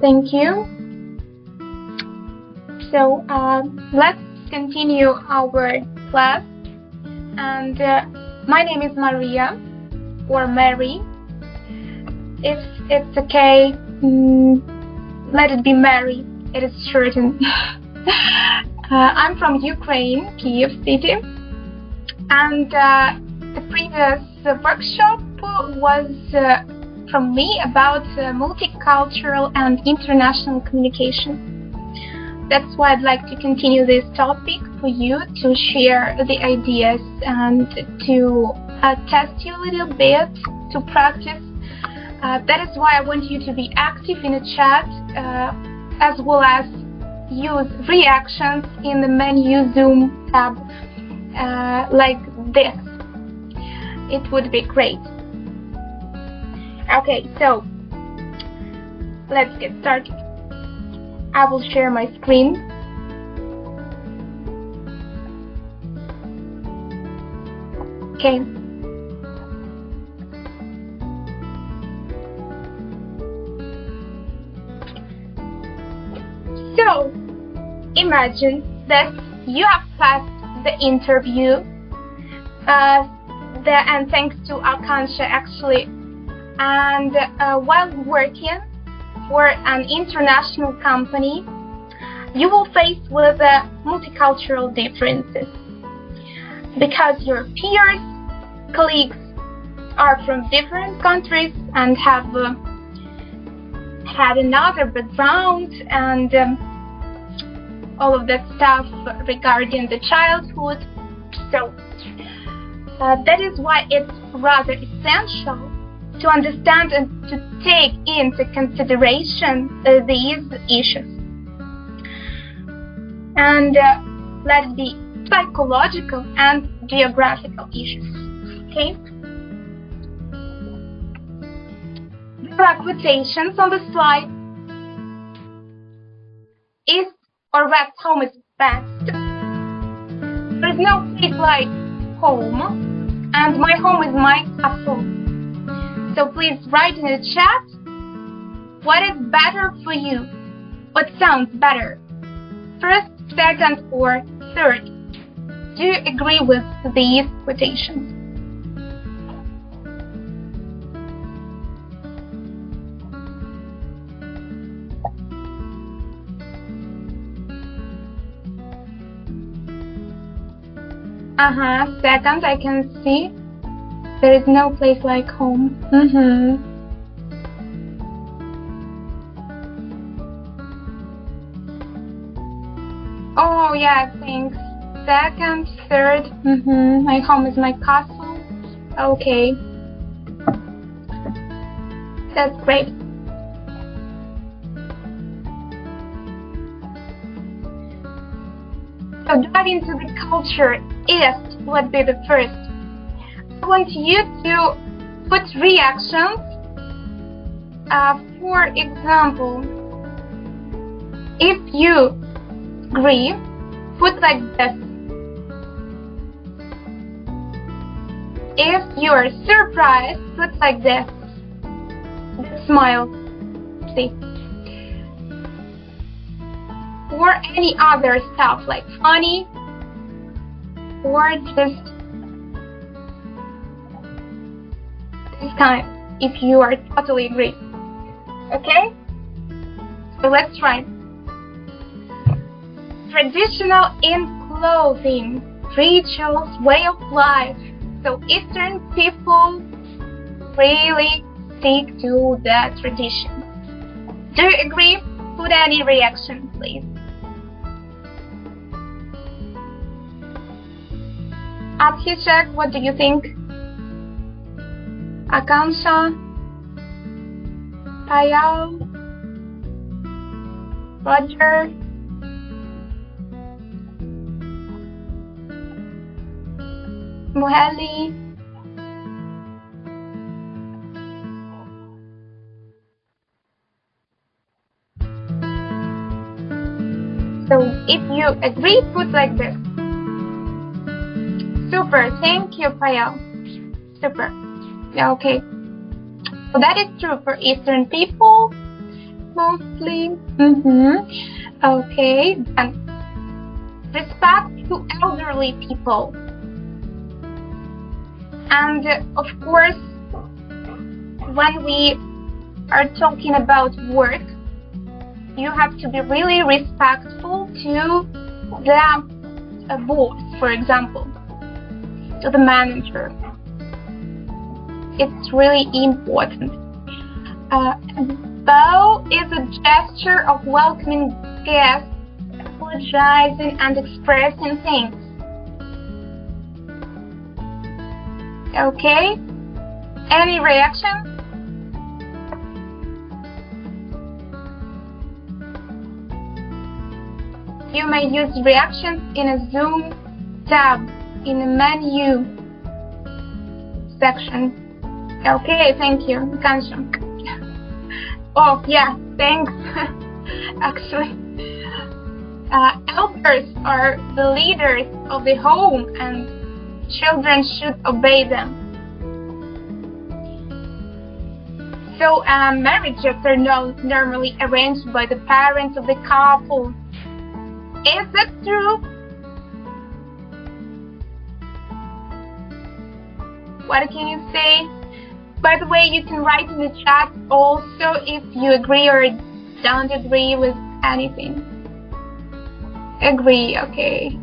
Thank you. So let's continue our class. And my name is Mariia, or Mary. If it's okay, let it be Mary. It is certain. I'm from Ukraine, Kiev city. And the previous workshop was from me about multicultural and international communication. That's why I'd like to continue this topic for you, to share the ideas and to test you a little bit, to practice. That is why I want you to be active in the chat, as well as use reactions in the menu Zoom tab, like this. It would be great. Okay, so let's get started. I will share my screen. Okay. So, imagine that you have passed the interview, and thanks to Akansha actually, and while working for an international company, you will face with multicultural differences because your peers, colleagues are from different countries and have had another background and all of that stuff regarding the childhood. So that is why it's rather essential to understand and to take into consideration these issues. And let it be psychological and geographical issues. Okay? There are quotations on the slide. East or west home is best. There is no place like home, and my home is my castle. So please write in the chat what is better for you, what sounds better, first, second, or third. Do you agree with these quotations? Second, I can see. There is no place like home. Oh yeah, thanks. Second, third. My home is my castle. Okay. That's great. So dive into the culture. East would be the first. I want you to put reactions. For example, if you agree, put like this. If you are surprised, put like this. Smile. See. Or any other stuff like funny, or just this kind, if you are totally agree. Okay? So let's try. Traditional in clothing, rituals, way of life. So Eastern people really stick to the tradition. Do you agree? Put any reaction, please. Abhishek, what do you think? Akansha, Payal, Roger, Muheli. So if you agree, put like this. Super, thank you, Payal. Super. Yeah, okay. So that is true for Eastern people. mostly. Okay. And respect to elderly people. And of course, when we are talking about work, you have to be really respectful to the boss, for example, to the manager. It's really important. Bow is a gesture of welcoming guests, apologizing and expressing things. Okay? Any reaction? You may use reactions in a Zoom tab in the menu section. Okay, thank you, Kansham. Oh, yeah, thanks. Actually, elders are the leaders of the home and children should obey them. So, marriages are normally arranged by the parents of the couple. Is that true? What can you say? By the way, you can write in the chat also if you agree or don't agree with anything. Agree, okay.